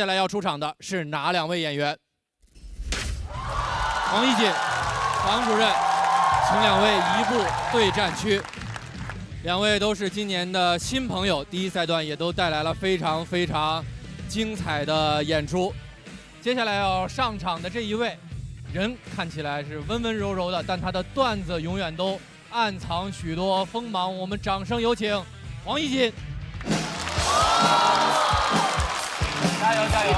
接下来要出场的是哪两位演员？王一锦、王主任，请两位移步对战区。两位都是今年的新朋友，第一赛段也都带来了非常精彩的演出。接下来要上场的这一位，人看起来是温温柔柔的，但他的段子永远都暗藏许多锋芒。我们掌声有请王一锦。加油加油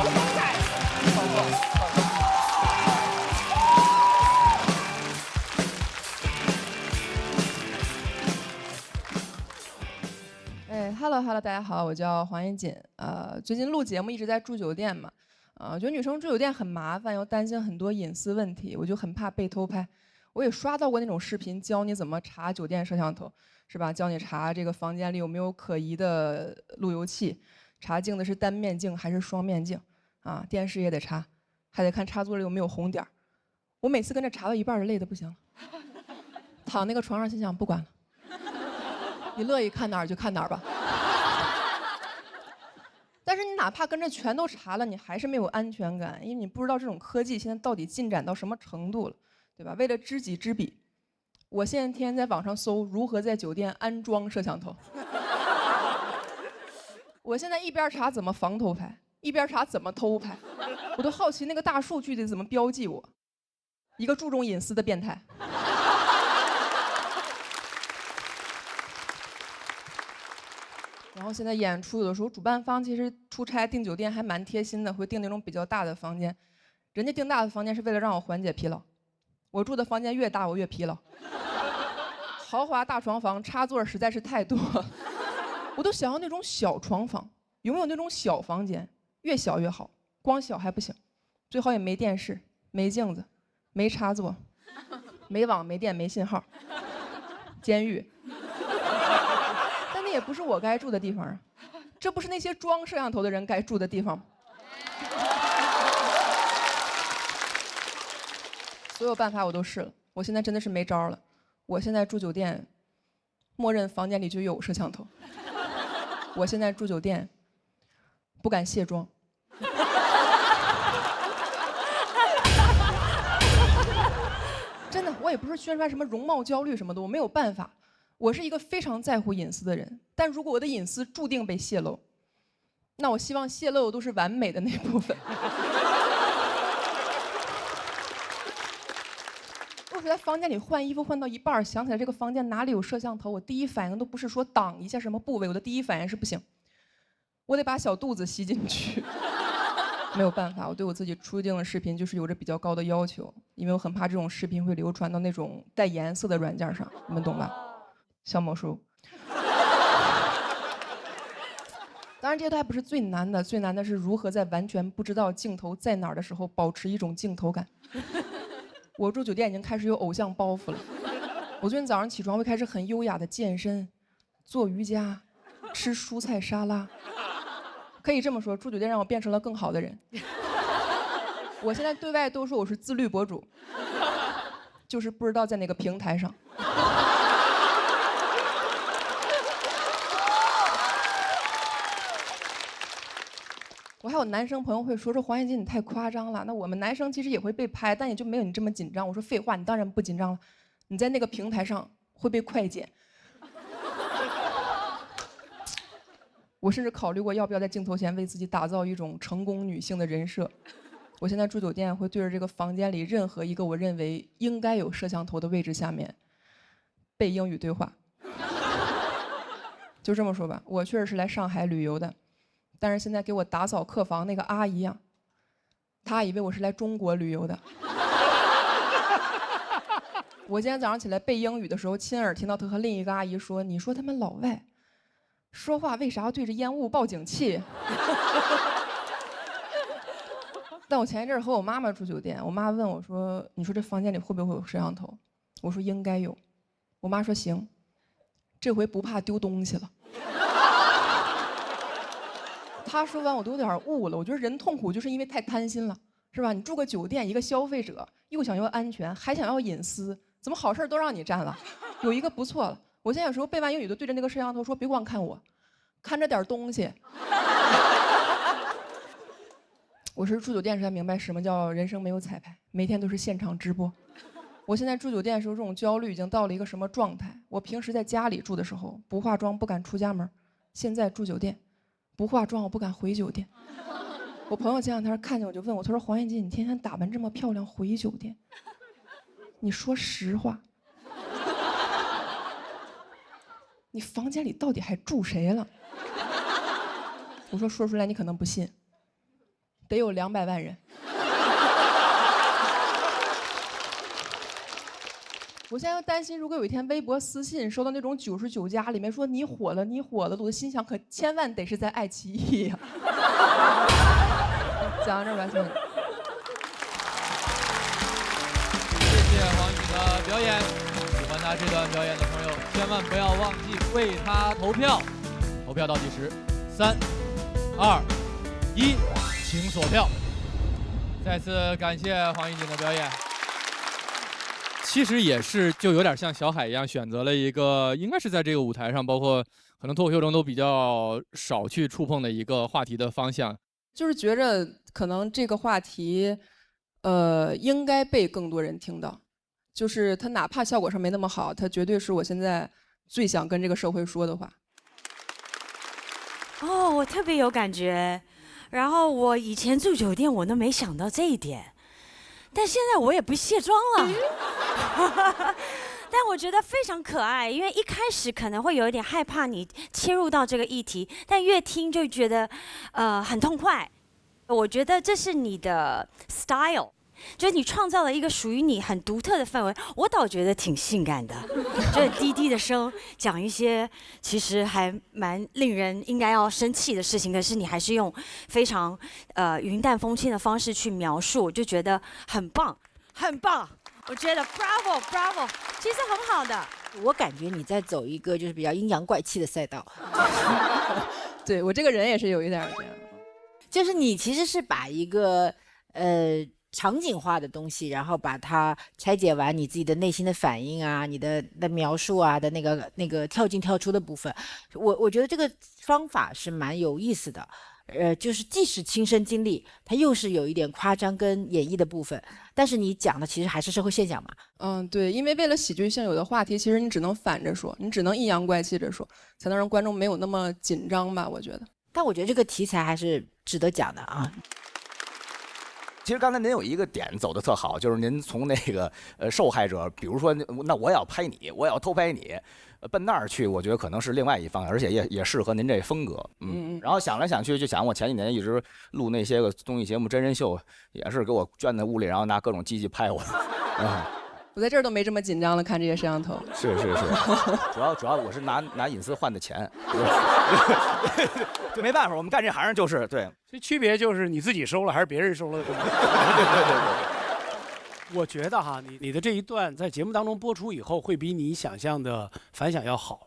！Hello， 大家好，我叫黄一锦。最近录节目一直在住酒店嘛，我觉得女生住酒店很麻烦，又担心很多隐私问题，我就很怕被偷拍。我也刷到过那种视频，教你怎么查酒店摄像头，是吧？教你查这个房间里有没有可疑的路由器，查镜的是单面镜还是双面镜，啊，电视也得查，还得看插座里有没有红点儿。我每次跟着查到一半就累得不行了，躺那个床上心想不管了，你乐意看哪儿就看哪儿吧。但是你哪怕跟着全都查了，你还是没有安全感，因为你不知道这种科技现在到底进展到什么程度了，对吧？为了知己知彼，我现在天天在网上搜如何在酒店安装摄像头。我现在一边查怎么防偷拍，一边查怎么偷拍，我都好奇那个大数据得怎么标记我，一个注重隐私的变态。然后现在演出有的时候主办方其实出差订酒店还蛮贴心的，会订那种比较大的房间。人家订大的房间是为了让我缓解疲劳，我住的房间越大我越疲劳。豪华大床房插座实在是太多，我都想要那种小床房。有没有那种小房间？越小越好，光小还不行，最好也没电视、没镜子、没插座、没网、没电、没信号。监狱。也不是我该住的地方啊，这不是那些装摄像头的人该住的地方吗？所有办法我都试了，我现在真的是没招了。我现在住酒店，默认房间里就有摄像头。我现在住酒店，不敢卸妆。真的，我也不是宣传什么容貌焦虑什么的，我没有办法。我是一个非常在乎隐私的人，但如果我的隐私注定被泄露，那我希望泄露的都是完美的那部分。我在房间里换衣服换到一半，想起来这个房间哪里有摄像头，我第一反应都不是说挡一下什么部位，我的第一反应是不行，我得把小肚子吸进去。没有办法，我对我自己出镜的视频就是有着比较高的要求，因为我很怕这种视频会流传到那种带颜色的软件上，你们懂吧？小某书。当然这些都还不是最难的，最难的是如何在完全不知道镜头在哪儿的时候保持一种镜头感。我住酒店已经开始有偶像包袱了，我最近早上起床会开始很优雅的健身、做瑜伽、吃蔬菜沙拉。可以这么说，住酒店让我变成了更好的人。我现在对外都说我是自律博主，就是不知道在哪个平台上。我还有男生朋友会说黄燕金你太夸张了，那我们男生其实也会被拍，但也就没有你这么紧张。我说废话，你当然不紧张了，你在那个平台上会被快剪。我甚至考虑过要不要在镜头前为自己打造一种成功女性的人设。我现在住酒店会对着这个房间里任何一个我认为应该有摄像头的位置下面背英语对话。就这么说吧，我确实是来上海旅游的。但是现在给我打扫客房那个阿姨啊，她以为我是来中国旅游的。我今天早上起来背英语的时候，亲耳听到她和另一个阿姨说：“你说他们老外说话为啥要对着烟雾报警器？”但我前一阵和我妈妈住酒店，我妈问我说：“你说这房间里会不会有摄像头？”我说：“应该有。”我妈说：“行，这回不怕丢东西了。”他说完我都有点悟了，我觉得人痛苦就是因为太贪心了，是吧？你住个酒店，一个消费者又想要安全，还想要隐私，怎么好事都让你占了？有一个不错了，我现在有时候背完英语都对着那个摄像头说，别光看我，看着点东西。我是住酒店时才明白什么叫人生没有彩排，每天都是现场直播。我现在住酒店的时候，这种焦虑已经到了一个什么状态？我平时在家里住的时候，不化妆不敢出家门，现在住酒店，不化妆我不敢回酒店。我朋友前两天看见我就问我，他说黄燕金，你天天打扮这么漂亮回酒店，你说实话，你房间里到底还住谁了？我说出来你可能不信，得有200万人。我现在担心，如果有一天微博私信收到那种99加里面说你火了，你火了，我的心想可千万得是在爱奇艺呀。讲到这儿吧，兄弟。谢谢黄宇的表演，喜欢他这段表演的朋友，千万不要忘记为他投票。投票倒计时，3、2、1，请锁票。再次感谢黄一锦的表演。其实也是，就有点像小海一样，选择了一个应该是在这个舞台上，包括可能脱口秀中都比较少去触碰的一个话题的方向。就是觉着可能这个话题，应该被更多人听到。就是它哪怕效果上没那么好，它绝对是我现在最想跟这个社会说的话。哦，我特别有感觉。然后我以前住酒店，我都没想到这一点，但现在我也不卸妆了。但我觉得非常可爱，因为一开始可能会有一点害怕你切入到这个议题，但越听就觉得，很痛快。我觉得这是你的 style， 就是你创造了一个属于你很独特的氛围。我倒觉得挺性感的，就是低低的声，讲一些其实还蛮令人应该要生气的事情，可是你还是用非常云淡风轻的方式去描述，我就觉得很棒，很棒。我觉得 bravo， 其实很好的。我感觉你在走一个就是比较阴阳怪气的赛道。对，我这个人也是有一点这样，就是你其实是把一个场景化的东西，然后把它拆解完你自己的内心的反应啊，你的描述啊的那个跳进跳出的部分，我觉得这个方法是蛮有意思的。就是既是亲身经历，它又是有一点夸张跟演绎的部分，但是你讲的其实还是社会现象嘛。嗯，对，因为为了喜剧性，有的话题其实你只能反着说，你只能阴阳怪气着说，才能让观众没有那么紧张吧，我觉得。但我觉得这个题材还是值得讲的啊。其实刚才您有一个点走得特好，就是您从那个受害者，比如说那我要拍你，我要偷拍你，奔那儿去，我觉得可能是另外一方，而且也适合您这风格。然后想来想去，就想我前几年一直录那些个综艺节目、真人秀，也是给我圈在屋里，然后拿各种机器拍我。我在这儿都没这么紧张了，看这些摄像头。是，主要我是拿隐私换的钱。对，没办法，我们干这行就是对。这区别就是你自己收了还是别人收了。对。我觉得哈，你的这一段在节目当中播出以后，会比你想象的反响要好，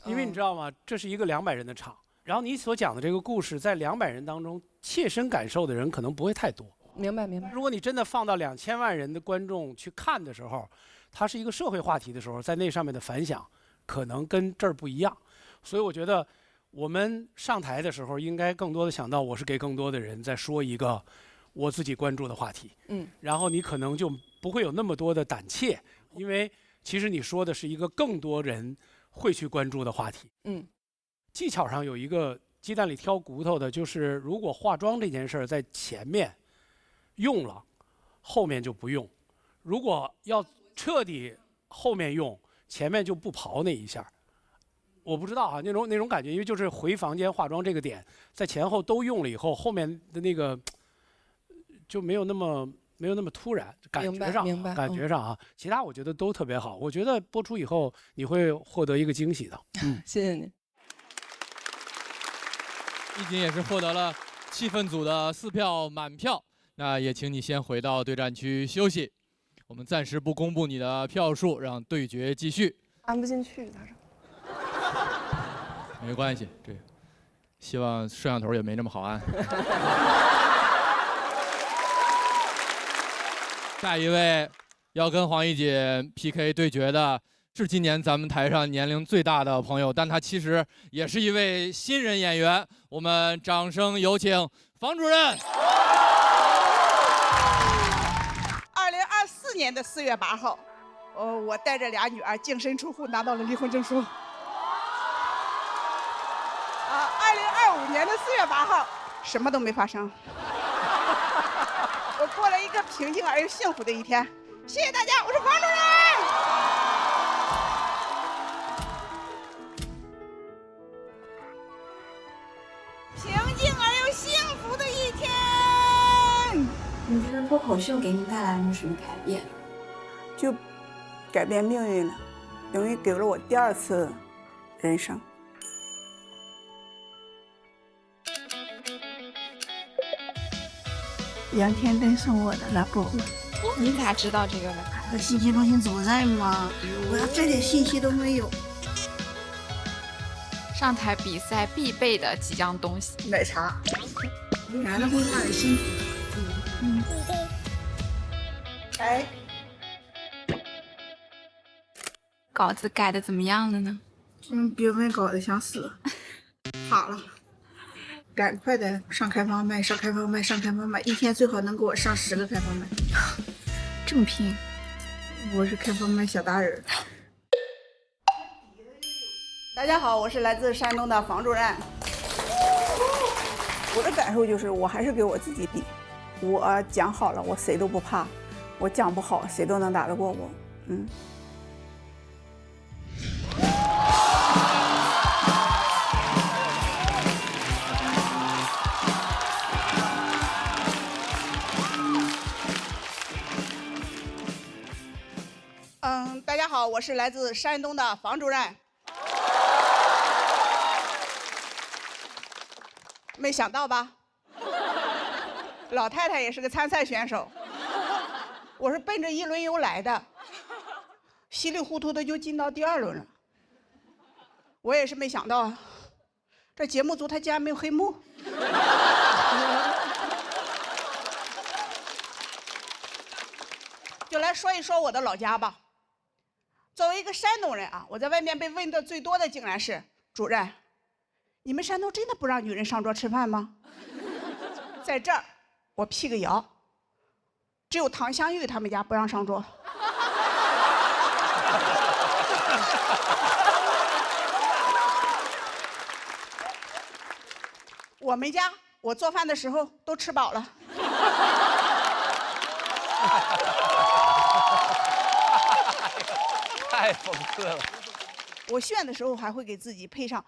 因为你知道吗？这是一个200人的场，然后你所讲的这个故事，在200人当中，切身感受的人可能不会太多。明白。如果你真的放到2000万人的观众去看的时候，它是一个社会话题的时候，在那上面的反响可能跟这儿不一样。所以我觉得我们上台的时候，应该更多的想到我是给更多的人在说一个我自己关注的话题。然后你可能就不会有那么多的胆怯，因为其实你说的是一个更多人会去关注的话题。技巧上有一个鸡蛋里挑骨头的，就是如果化妆这件事儿在前面用了，后面就不用；如果要彻底后面用，前面就不刨那一下。我不知道啊，那种感觉，因为就是回房间化妆这个点，在前后都用了以后，后面的那个就没有那么突然，感觉上啊，其他我觉得都特别好。我觉得播出以后你会获得一个惊喜的。谢谢你。一锦也是获得了气氛组的4票满票，那也请你先回到对战区休息，我们暂时不公布你的票数，让对决继续。按不进去，他说。没关系，这希望摄像头也没那么好按。下一位要跟黄一锦 PK 对决的是今年咱们台上年龄最大的朋友，但他其实也是一位新人演员，我们掌声有请房主任。年的4月8号，我带着俩女儿净身出户拿到了离婚证书。2025年的4月8号，什么都没发生。我过了一个平静而又幸福的一天。谢谢大家，我是房主任。平静而又幸福的一天。你觉得脱口秀给你带来了什么改变？就改变命运了，等于给了我第2次人生。杨天灯送我的拉布，你咋知道这个的？和信息中心主任吗？我要这点信息都没有。上台比赛必备的几样东西：奶茶，男的会让人幸福。哎，稿子改的怎么样了呢？比我们搞得想死。好了，赶快的上开放麦，上开放麦，上开放麦，一天最好能给我上10个开放麦。这么拼？我是开放麦小达人。大家好，我是来自山东的房主任。我的感受就是，我还是给我自己比。我讲好了，我谁都不怕；我讲不好，谁都能打得过我。大家好，我是来自山东的房主任。没想到吧？老太太也是个参赛选手，我是奔着1轮游来的，稀里糊涂的就进到第2轮了。我也是没想到啊，这节目组他竟然没有黑幕。就来说一说我的老家吧。作为一个山东人啊，我在外面被问的最多的竟然是主任，你们山东真的不让女人上桌吃饭吗？在这儿，我辟个谣，只有唐香玉他们家不让上桌。我们家，我做饭的时候都吃饱了。太讽刺了。我炫的时候还会给自己配上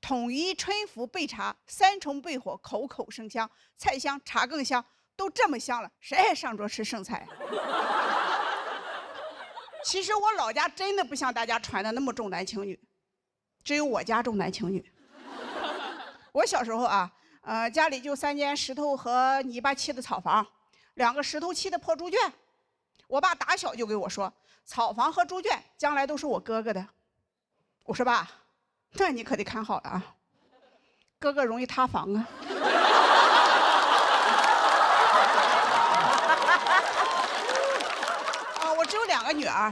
统一春福备茶，3重备火，口口生香，菜香茶更香，都这么香了，谁还上桌吃剩菜？其实我老家真的不像大家传的那么重男轻女，只有我家重男轻女。我小时候啊，家里就3间石头和泥巴砌的草房，2个石头砌的破猪圈。我爸打小就给我说，草房和猪圈将来都是我哥哥的。我说爸，那你可得看好了啊，哥哥容易塌房啊。我只有2个女儿，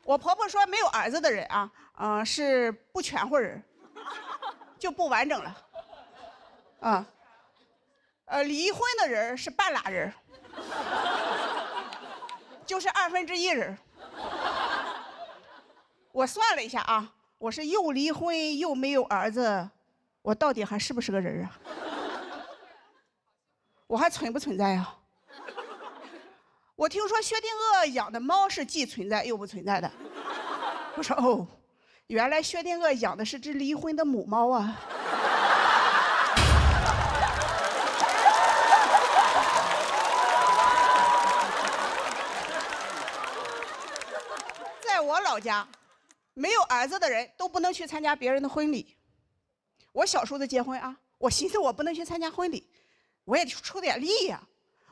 我婆婆说没有儿子的人啊，是不全乎人，就不完整了。离婚的人是半拉人，就是1/2人。我算了一下啊，我是又离婚又没有儿子，我到底还是不是个人啊？我还存不存在啊？我听说薛定谔养的猫是既存在又不存在的。我说哦，原来薛定谔养的是只离婚的母猫啊。在我老家，没有儿子的人都不能去参加别人的婚礼。我小时候的结婚啊，我寻思我不能去参加婚礼，我也出点力呀，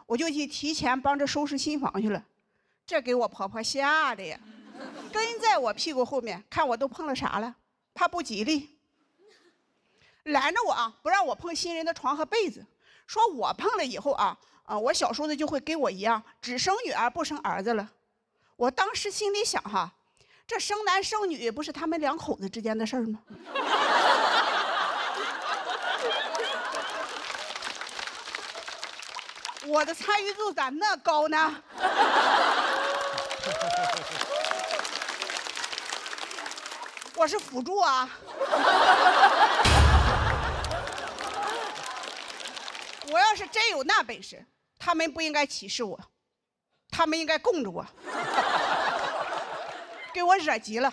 我就去提前帮着收拾新房去了。这给我婆婆吓的呀，跟在我屁股后面看我都碰了啥了，怕不吉利，拦着我啊，不让我碰新人的床和被子，说我碰了以后啊，我小叔子就会跟我一样只生女儿不生儿子了。我当时心里想哈，这生男生女不是他们2口子之间的事儿吗？我的参与度咋那高呢？我是辅助啊。我要是真有那本事，他们不应该歧视我，他们应该供着我。给我惹急了，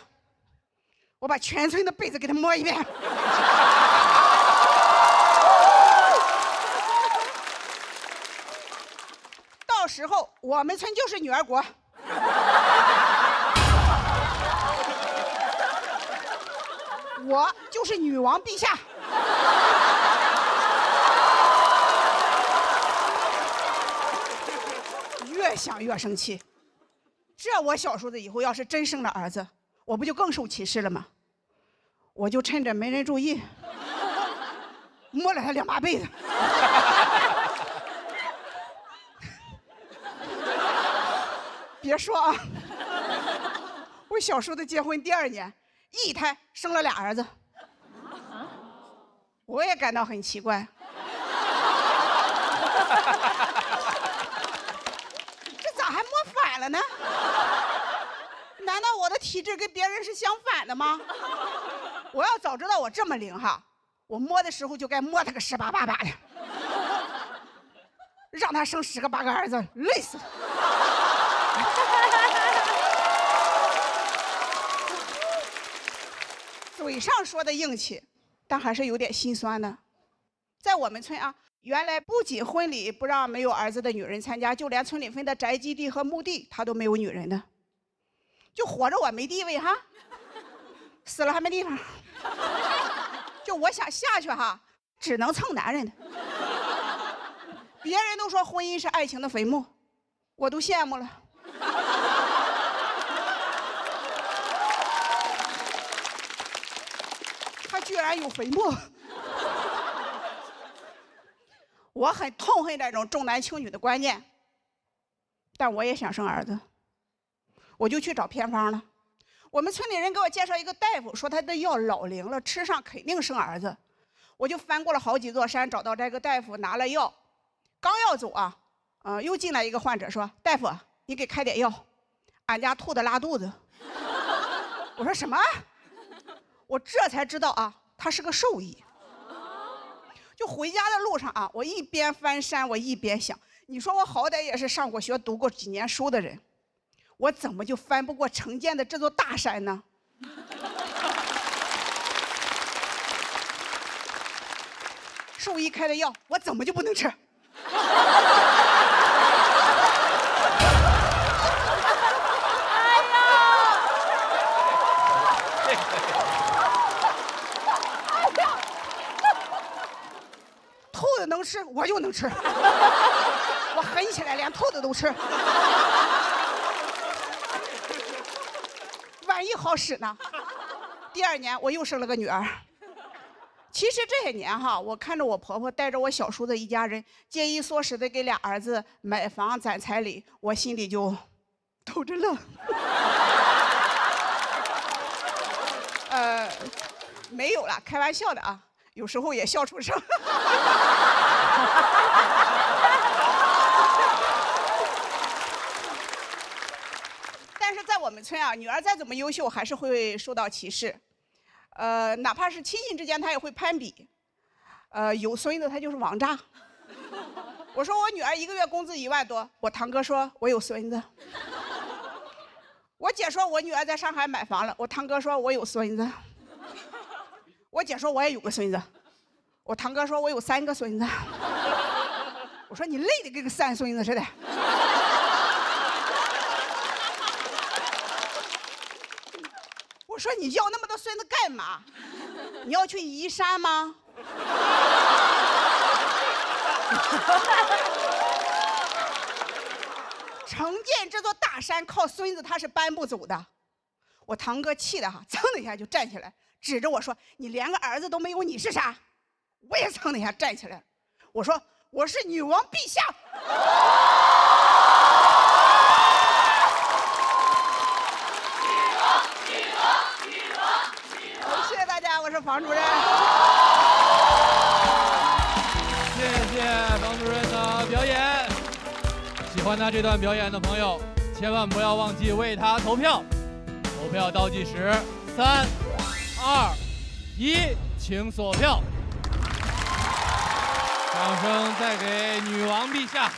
我把全村的被子给他摸一遍。到时候我们村就是女儿国。我就是女王陛下。越想越生气，这我小叔子以后要是真生了儿子，我不就更受歧视了吗？我就趁着没人注意，摸了他2把被子。别说啊，我小叔子结婚第2年，一胎生了2儿子，我也感到很奇怪。这咋还摸反了呢？难道我的体质跟别人是相反的吗？我要早知道我这么灵哈，我摸的时候就该摸他个10把8把的，让他生10个8个儿子，累死他。嘴上说的硬气，但还是有点心酸的。在我们村啊，原来不仅婚礼不让没有儿子的女人参加，就连村里分的宅基地和墓地，他都没有女人的。就活着我没地位哈，死了还没地方。就我想下去哈，只能蹭男人的。别人都说婚姻是爱情的坟墓，我都羡慕了。他居然有坟墓。我很痛恨这种重男轻女的观念，但我也想生儿子，我就去找偏方了。我们村里人给我介绍一个大夫，说他的药老灵了，吃上肯定生儿子。我就翻过了好几座山，找到这个大夫，拿了药，刚要走啊，又进来一个患者说：“大夫，你给开点药，俺家兔子拉肚子。”我说什么？我这才知道啊，他是个兽医。就回家的路上啊，我一边翻山，我一边想，你说我好歹也是上过学、读过几年书的人，我怎么就翻不过城建的这座大山呢？兽医开的药，我怎么就不能吃？兔子能吃，我就能吃。我狠起来，连兔子都吃。万一好使呢？第2年我又生了个女儿。其实这些年哈，我看着我婆婆带着我小叔子一家人节衣缩食的给2儿子买房攒彩礼，我心里就偷着乐。没有了，开玩笑的啊，有时候也笑出声。但是在我们村啊，女儿再怎么优秀，还是会受到歧视。哪怕是亲戚之间，她也会攀比。有孙子，她就是王炸。我说我女儿1个月工资1万多，我堂哥说我有孙子。我姐说我女儿在上海买房了，我堂哥说我有孙子。我姐说我也有个孙子，我堂哥说我有3个孙子。我说你累得跟个3孙子似的。我说你要那么多孙子干嘛？你要去移山吗？城建这座大山靠孙子他是搬不走的。我堂哥气得哈，噌的一下就站起来，指着我说：“你连个儿子都没有，你是啥？”我也噌的一下站起来，我说：“我是女王陛下。”谢谢大家，我是房主任。谢谢房主任的表演。喜欢他这段表演的朋友，千万不要忘记为他投票。投票倒计时，3、2、1，请锁票。掌声再给女王陛下。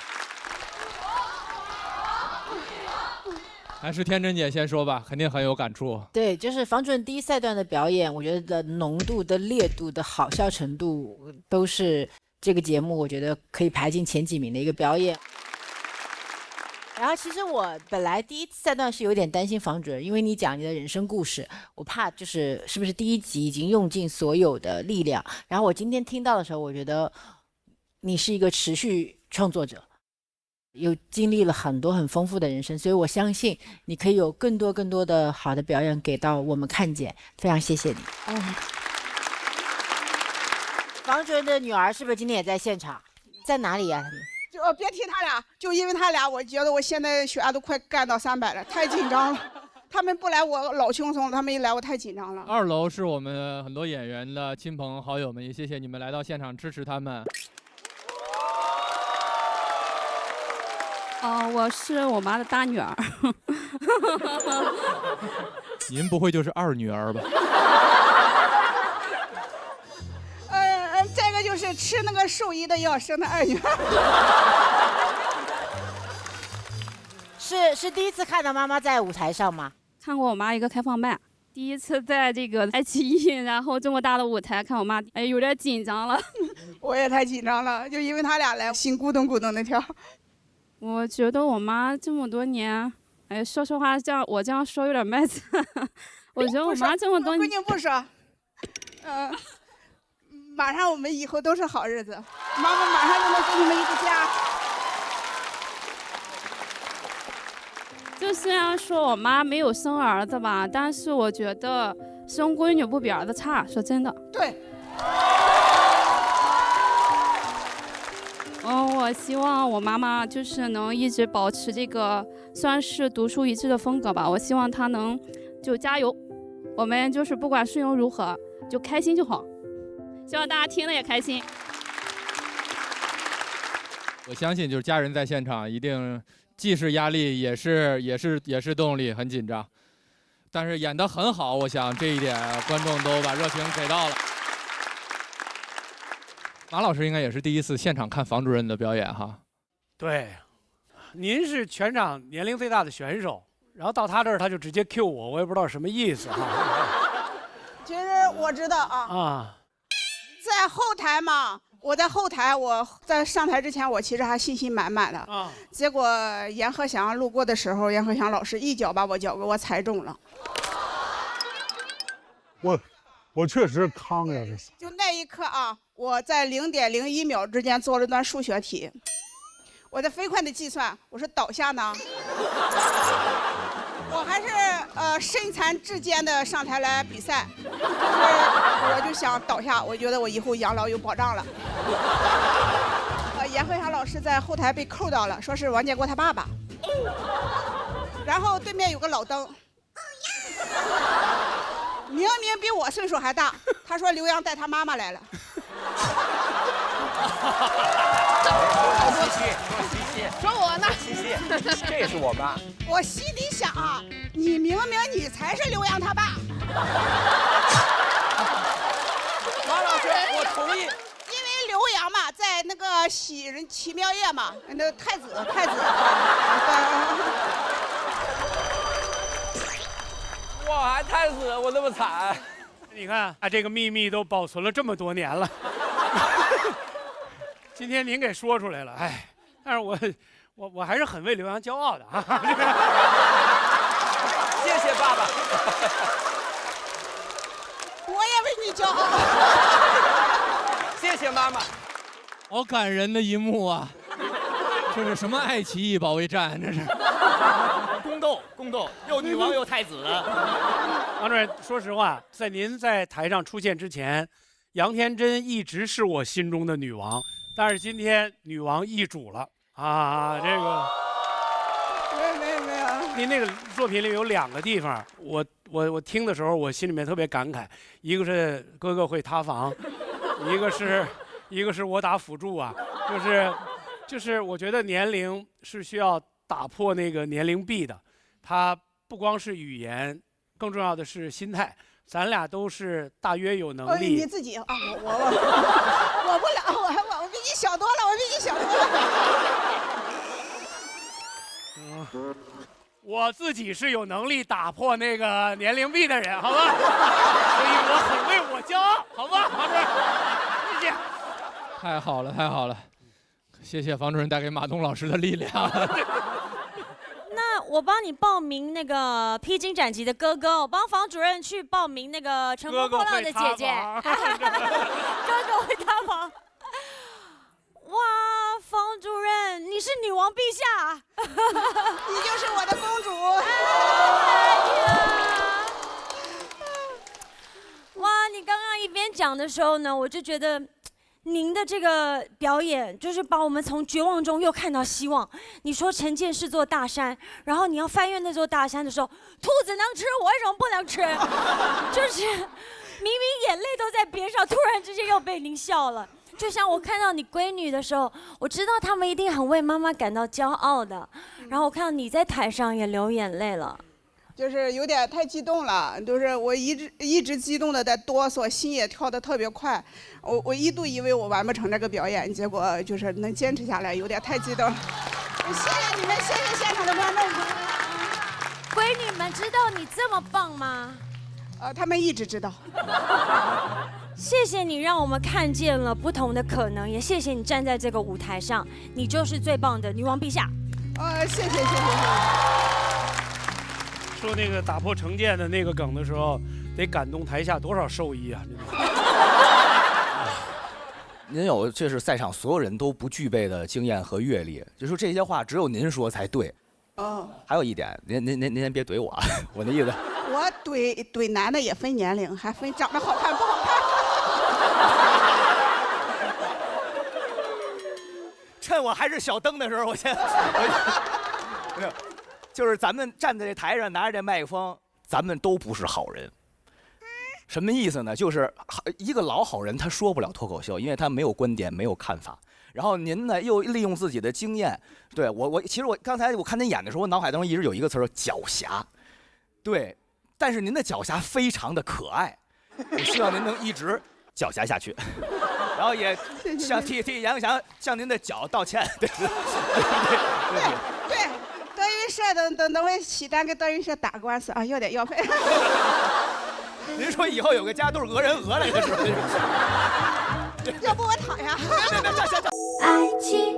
还是天真姐先说吧，肯定很有感触。对，就是房主任第一赛段的表演，我觉得的浓度的烈度的好笑程度，都是这个节目我觉得可以排进前几名的一个表演。然后其实我本来第一赛段是有点担心房主任，因为你讲你的人生故事，我怕就是是不是第一集已经用尽所有的力量。然后我今天听到的时候，我觉得你是一个持续创作者，又经历了很多很丰富的人生，所以我相信你可以有更多的好的表演给到我们看见。非常谢谢你。房主任的女儿是不是今天也在现场？在哪里呀？他们？就别提他俩，就因为他俩，我觉得我现在血压都快干到300了，太紧张了。他们不来我老轻松了，他们一来我太紧张了。2楼是我们很多演员的亲朋好友们，也谢谢你们来到现场支持他们。我是我妈的大女儿。您不会就是二女儿吧？这个就是吃那个兽医的药生的二女儿。是第一次看到妈妈在舞台上吗？看过我妈一个开放麦，第一次在这个爱奇艺，然后这么大的舞台看我妈，哎，有点紧张了。我也太紧张了，就因为他俩来，心咕咚咕咚的跳。我觉得我妈这么多年，哎，说实话，我这样说有点卖惨。我觉得我妈这么多年，闺女不说，马上我们以后都是好日子，妈妈马上就能给你们一个家。就虽然说我妈没有生儿子吧，但是我觉得生闺女不比儿子差，说真的。对。我希望我妈妈就是能一直保持这个算是独树一帜的风格吧。我希望她能就加油，我们就是不管顺庸如何，就开心就好。希望大家听了也开心。我相信就是家人在现场，一定既是压力，也是动力，很紧张，但是演得很好，我想这一点观众都把热情给到了。马老师应该也是第一次现场看房主任的表演哈。对，您是全场年龄最大的选手，然后到他这儿他就直接 Q 我，我也不知道什么意思哈。其实我知道啊，在后台嘛，我在后台，我在上台之前，我其实还信心满满的啊。结果阎鹤祥路过的时候，阎鹤祥老师一脚把我脚给我踩中了。我确实康呀，这是。就那一刻啊，我在0.01秒之间做了段数学题，我在飞快的计算，我说倒下呢，我还是身残志坚的上台来比赛，就是我就想倒下，我觉得我以后养老有保障了。阎鹤祥老师在后台被扣到了，说是王建国他爸爸，然后对面有个老登。明明比我岁数还大，他说刘洋带他妈妈来了。说我呢？这也是我妈。我心里想啊，你明明你才是刘洋他爸。马老师，我同意。因为刘洋嘛，在那个喜人奇妙夜嘛，那太子。我还太子，我那么惨。你看，这个秘密都保存了这么多年了。今天您给说出来了，哎，但是我还是很为刘洋骄傲的啊。谢谢爸爸。我也为你骄傲。谢谢妈妈。好感人的一幕啊！这是什么爱奇艺保卫战？这是。宫斗，又女王又太子。王主任，说实话，在您在台上出现之前，杨天真一直是我心中的女王，但是今天女王易主了啊！这个没有。您那个作品里有2个地方，我听的时候，我心里面特别感慨，一个是哥哥会塌房，一个是我打辅助啊，就是我觉得年龄是需要打破那个年龄壁的。它不光是语言，更重要的是心态。咱俩都是大约有能力。你自己啊，我不了，我比你小多了，我比你小多了。我自己是有能力打破那个年龄壁的人，好吧？所以我很为我骄傲，好吧，王主任，谢谢。太好了，太好了，谢谢房主任带给马东老师的力量。那我帮你报名那个披荆斩棘的哥哥，我帮房主任去报名那个乘风破浪的姐姐。哥哥会塌房。哇，房主任，你是女王陛下，你就是我的公主。哇，你刚刚一边讲的时候呢，我就觉得您的这个表演就是把我们从绝望中又看到希望。你说成见是座大山，然后你要翻越那座大山的时候，兔子能吃，我为什么不能吃？就是明明眼泪都在边上，突然之间又被您笑了。就像我看到你闺女的时候，我知道她们一定很为妈妈感到骄傲的。然后我看到你在台上也流眼泪了，就是有点太激动了，就是我一直激动的在哆嗦，心也跳得特别快。我一度以为我完不成这个表演，结果就是能坚持下来，有点太激动。谢谢你们，谢谢现场的观众。闺女们知道你这么棒吗？他们一直知道。谢谢你让我们看见了不同的可能，也谢谢你站在这个舞台上，你就是最棒的女王陛下。谢谢。说那个打破成见的那个梗的时候，得感动台下多少兽医啊！您有这是在场所有人都不具备的经验和阅历，就说这些话只有您说才对。还有一点，您先别怼我啊，我那意思。我怼男的也分年龄，还分长得好看不好看。趁我还是小灯的时候，我没有，就是咱们站在这台上拿着这麦克风，咱们都不是好人。什么意思呢？就是一个老好人他说不了脱口秀，因为他没有观点，没有看法。然后您呢又利用自己的经验，对其实我刚才我看您演的时候，我脑海当中一直有一个词儿狡黠，对，但是您的狡黠非常的可爱，我希望您能一直狡黠下去，然后也向替杨翔向您的脚道歉，对。德云社等会起单跟德云社打官司啊，要点要赔。您说以后有个家都是讹人讹来的是吧？要不我躺下。别，爱情